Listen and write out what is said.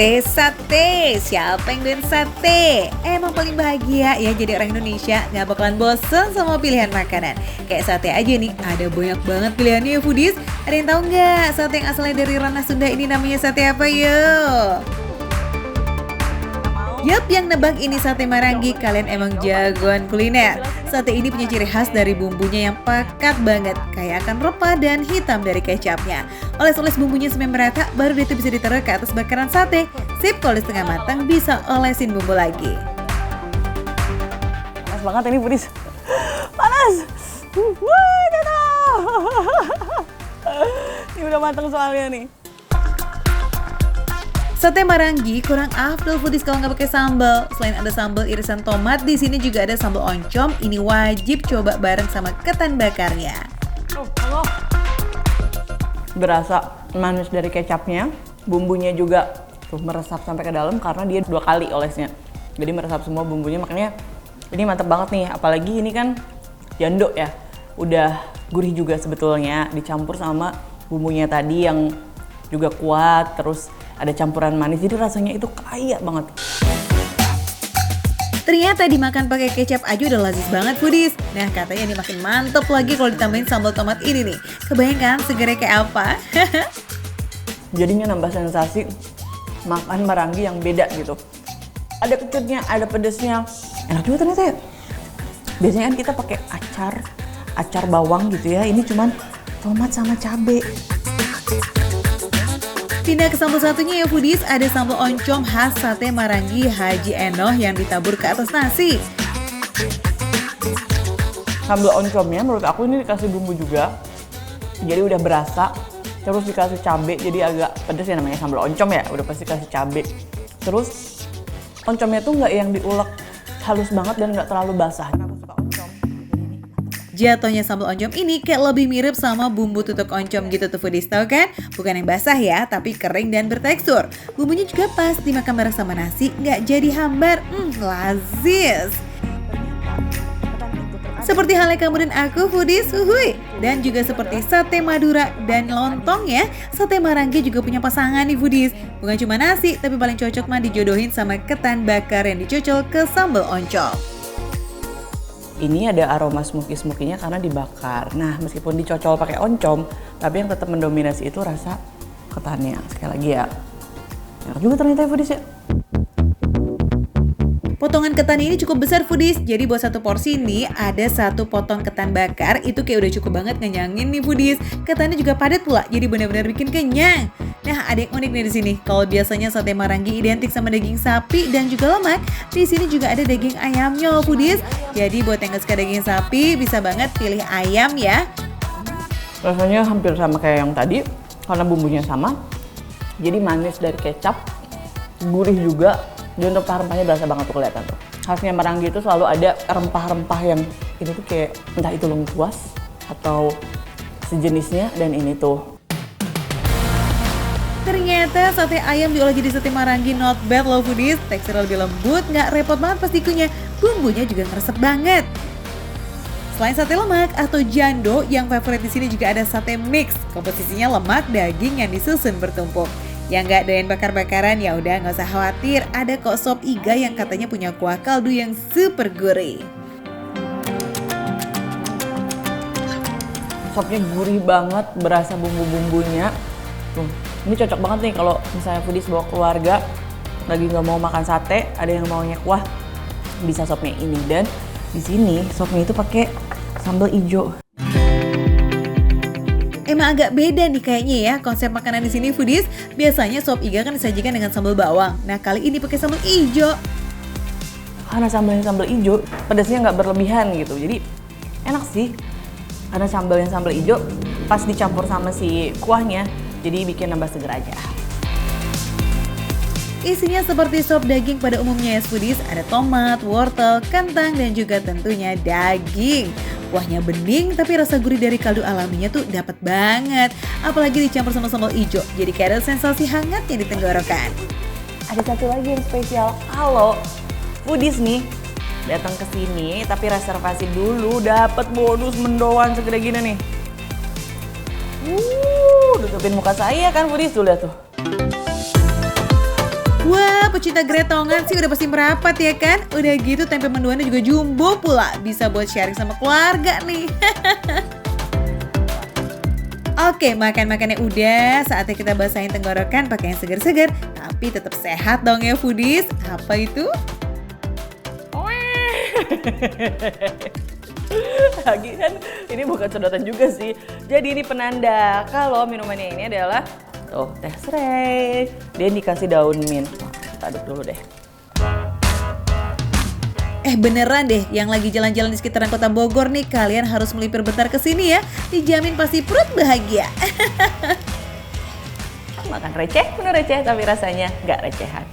Sate. Siapa yang doyan sate? Emang paling bahagia ya jadi orang Indonesia, nggak bakalan bosen sama pilihan makanan. Kayak sate aja nih, ada banyak banget pilihannya ya foodies. Ada yang tahu nggak sate yang asalnya dari ranah Sunda ini namanya sate apa yuk? Yup, yang nebak ini sate Marangi, kalian emang jagoan kuliner. Sate ini punya ciri khas dari bumbunya yang pekat banget, kayak akan rempah dan hitam dari kecapnya. Oles-oles bumbunya sampai merata, baru itu bisa ditaruh ke atas bakaran sate. Sip, kalau di setengah matang bisa olesin bumbu lagi. Panas banget ini foodies. Panas! Wah, ini udah matang soalnya nih. Sate Marangi kurang afdol foodies kalau nggak pakai sambal. Selain ada sambal irisan tomat, di sini juga ada sambal oncom. Ini wajib coba bareng sama ketan bakarnya. Berasa manis dari kecapnya, bumbunya juga tuh meresap sampai ke dalam karena dia 2 kali olesnya. Jadi meresap semua bumbunya, makanya ini mantep banget nih. Apalagi ini kan jando ya, udah gurih juga sebetulnya, dicampur sama bumbunya tadi yang juga kuat, terus ada campuran manis, jadi rasanya itu kaya banget. Ternyata dimakan pakai kecap aja udah lazis banget foodies. Nah katanya ini makin mantep lagi kalau ditambahin sambal tomat ini nih. Kebayang kan segernya kayak apa? Jadinya nambah sensasi makan Marangi yang beda gitu. Ada kecutnya, ada pedesnya, enak juga ternyata ya. Biasanya kan kita pakai acar bawang gitu ya, ini cuman tomat sama cabe. Pindah ke sambal satunya ya foodies, ada sambal oncom khas sate Marangi Haji Enoh yang ditabur ke atas nasi. Sambal oncomnya menurut aku ini dikasih bumbu juga, jadi udah berasa. Terus dikasih cabe, jadi agak pedas ya, namanya sambal oncom ya, udah pasti kasih cabe. Terus oncomnya tuh nggak yang diulek halus banget dan nggak terlalu basah. Aku suka oncom. Jatuhnya sambal oncom ini kayak lebih mirip sama bumbu tutuk oncom gitu tuh foodies, tau kan? Bukan yang basah ya, tapi kering dan bertekstur. Bumbunya juga pas dimakan bareng sama nasi, nggak jadi hambar, lazis. Seperti halnya kamu dan aku foodies, uhuy. Dan juga seperti sate Madura dan lontong ya, sate Marangi juga punya pasangan nih foodies. Bukan cuma nasi, tapi paling cocok mah dijodohin sama ketan bakar yang dicocol ke sambal oncom. Ini ada aroma smoky-smoky-nya karena dibakar. Nah, meskipun dicocol pakai oncom, tapi yang tetap mendominasi itu rasa ketannya. Sekali lagi ya, enak juga ternyata ya foodies ya. Potongan ketan ini cukup besar foodies, jadi buat satu porsi nih ada 1 potong ketan bakar, itu kayak udah cukup banget ngenyangin nih foodies. Ketannya juga padat pula, jadi benar-benar bikin kenyang. Nah, ada yang unik nih di sini. Kalau biasanya sate Marangi identik sama daging sapi dan juga lemak, di sini juga ada daging ayamnya loh foodies. Jadi buat yang nggak suka daging sapi, bisa banget pilih ayam ya. Rasanya hampir sama kayak yang tadi, karena bumbunya sama. Jadi manis dari kecap, gurih juga. Dan rempah-rempahnya berasa banget tuh kelihatan tuh. Khasnya Marangi itu selalu ada rempah-rempah yang ini tuh kayak entah itu lengkuas atau sejenisnya, dan ini tuh. Ternyata sate ayam diolah jadi sate Marangi not bad loh foodies. Teksturnya lebih lembut, nggak repot banget pas dikunyah. Bumbunya juga ngeresep banget. Selain sate lemak atau jando, yang favorit di sini juga ada sate mix. Komposisinya lemak, daging yang disusun bertumpuk. Yang nggak doyan bakar-bakaran ya udah nggak usah khawatir, ada kok sop iga yang katanya punya kuah kaldu yang super gurih. Sopnya gurih banget, berasa bumbu-bumbunya. Tuh, ini cocok banget nih kalau misalnya foodies bawa keluarga, lagi nggak mau makan sate, ada yang maunya kuah, bisa sopnya ini. Dan di sini sopnya itu pakai sambal ijo. Emang agak beda nih kayaknya ya konsep makanan di sini foodies. Biasanya sop iga kan disajikan dengan sambal bawang. Nah kali ini pakai sambal ijo. Karena sambalnya sambal ijo, pedasnya nggak berlebihan gitu. Jadi enak sih. Karena sambalnya sambal ijo, pas dicampur sama si kuahnya, jadi bikin nambah seger aja. Isinya seperti sop daging pada umumnya ya foodies. Ada tomat, wortel, kentang, dan juga tentunya daging. Kuahnya bening tapi rasa gurih dari kaldu alaminya tuh dapat banget. Apalagi dicampur sama sambal ijo, jadi kayak ada sensasi hangatnya di tenggorokan. Ada satu lagi yang spesial, kalau foodies nih datang ke sini tapi reservasi dulu, dapat bonus mendoan segede gini nih. Tutupin muka saya kan foodies, tuh lihat tuh. Wah, pecinta gretongan sih udah pasti merapat ya kan? Udah gitu tempe mendoannya juga jumbo pula. Bisa buat sharing sama keluarga nih. Oke, makan-makannya udah. Saatnya kita basahin tenggorokan pakai yang segar-segar. Tapi tetap sehat dong ya foodies. Apa itu? Lagi kan ini bukan sedotan juga sih. Jadi ini penanda kalau minumannya ini adalah tuh teh serai. Dia dikasih daun mint. Wah, kita aduk dulu deh. Beneran deh, yang lagi jalan-jalan di sekitaran kota Bogor nih, kalian harus melipir bentar ke sini ya. Dijamin pasti perut bahagia. Makan receh, penuh receh tapi rasanya nggak recehan.